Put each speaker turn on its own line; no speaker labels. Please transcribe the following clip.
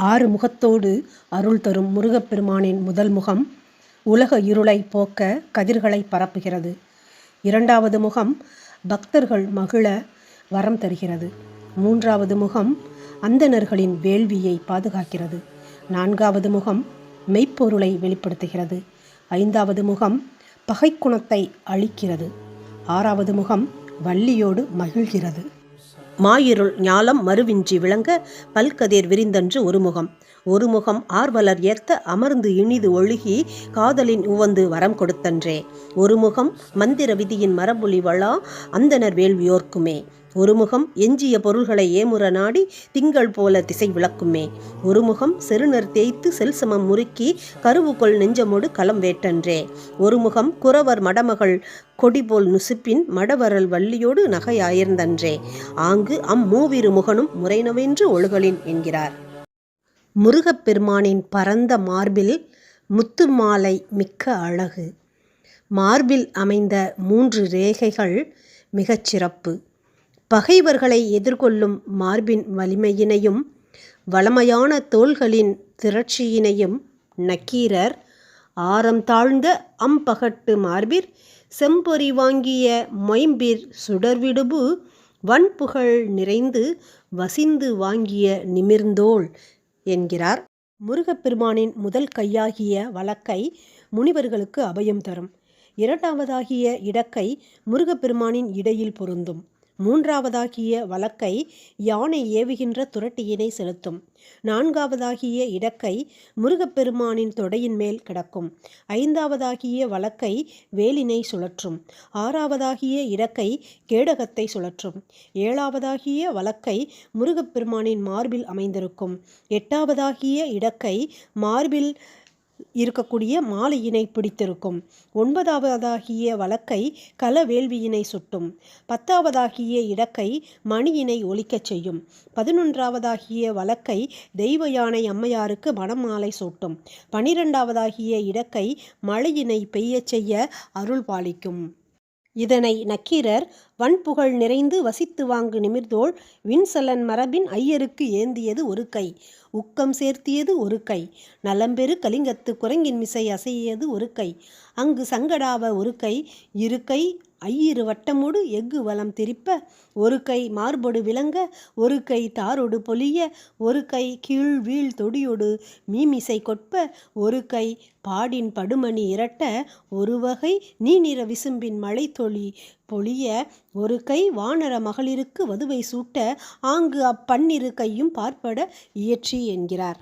ஆறு முகத்தோடு அருள் தரும் முருகப்பெருமானின் முதல் முகம் உலக இருளை போக்க கதிர்களை பரப்புகிறது. இரண்டாவது முகம் பக்தர்கள் மகிழ வரம் தருகிறது. மூன்றாவது முகம் அந்தணர்களின் வேள்வியை பாதுகாக்கிறது. நான்காவது முகம் மெய்ப்பொருளை வெளிப்படுத்துகிறது. ஐந்தாவது முகம் பகைக்குணத்தை அழிக்கிறது. ஆறாவது முகம் வள்ளியோடு மகிழ்கிறது. மாயிருள் ஞாலம் மறுவின்றி விளங்க பல்கதிர் விரிந்தன்று ஒரு முகம் ஆர்வலர் ஏத்த அமர்ந்து இனிது ஒழுகி காதலின் உவந்து வரம் கொடுத்தன்றே. ஒரு முகம் மந்திர விதியின் மரபொலி வளா அந்தனர் வேள்வியோர்க்குமே. ஒரு முகம் எஞ்சிய பொருள்களை ஏமுற நாடி திங்கள் போல திசை விளக்குமே. ஒரு முகம் செருநர் தேய்த்து செல்சமம் முறுக்கி கருவுகொள் நெஞ்சமோடு களம் வேட்டன்றே. ஒரு முகம் குறவர் மடமகள் கொடிபோல் நுசுப்பின் மடவரல் வள்ளியோடு நகையாயிருந்தன்றே. ஆங்கு மூவிரு முகனும் முறைனவென்று ஒழுகலின் என்கிறார். முருகப்பெருமானின் பரந்த மார்பில் முத்து மாலை மிக்க அழகு. மார்பில் அமைந்த 3 ரேகைகள் மிகச்சிறப்பு. பகைவர்களை எதிர்கொள்ளும் மார்பின் வலிமையினையும் வளமையான தோள்களின் திரட்சியினையும் நக்கீரர் ஆரம் தாழ்ந்த அம்பகட்டு மார்பிற் செம்பொறி வாங்கிய மொயம்பிற் சுடர்விடுபு வன்புகழ் நிறைந்து வசிந்து வாங்கிய நிமிர்ந்தோள் என்கிறார். முருகப்பெருமானின் முதல் கையாகிய வலக்கை முனிவர்களுக்கு அபயம் தரும். இரண்டாவதாகிய இடக்கை முருகப்பெருமானின் இடையில் பொருந்தும். மூன்றாவதாகிய வலக்கை யானை ஏவுகின்ற துரட்டியினை செலுத்தும். நான்காவதாகிய இடக்கை முருகப்பெருமானின் தொடையின் மேல் கிடக்கும். ஐந்தாவதாகிய வலக்கை வேலினை சுழற்றும். ஆறாவதாகிய இடக்கை கேடகத்தை சுழற்றும். ஏழாவதாகிய வலக்கை முருகப்பெருமானின் மார்பில் அமைந்திருக்கும். எட்டாவதாகிய இடக்கை மார்பில் இருக்கக்கூடிய மாலையினை பிடித்திருக்கும். 9வதாகிய வலக்கை கலவேள்வியினை சுட்டும். 10வதாகிய இடக்கை மணியினை ஒலிக்கச் செய்யும். 11வதாகிய வலக்கை தெய்வ யானை அம்மையாருக்கு மணமாலை சூட்டும். 12வதாகிய இடக்கை மழையினை பெய்யச் செய்ய அருள் பாலிக்கும். இதனை நக்கீரர் வன்புகழ் நிறைந்து வசித்து வாங்கு நிமிர்தோள் விண்சலன் மரபின் ஐயருக்கு ஏந்தியது ஒரு கை, உக்கம் சேர்த்தியது ஒரு கை, நலம்பெரு கலிங்கத்து குரங்கின் மிசை அசையது ஒரு கை, அங்கு சங்கடாவ ஒரு கை, இரு கை ஐயிரு வட்டமோடு எஃகு வலம் திரிப்ப, ஒரு கை மார்பொடு விளங்க, ஒரு கை தாரொடு பொலிய, ஒரு கை கீழ் வீழ் தொடியொடு மீமிசை கொட்ப, ஒரு கை பாடின் படுமணி இரட்ட, ஒரு வகை நீநிற விசும்பின் மழைத்தொளி பொழிய, ஒரு கை வானர மகளிருக்கு வதுவை சூட்ட, ஆங்கு அப்பன்னிரு கையும் பார்ப்பட இயற்றி என்கிறார்.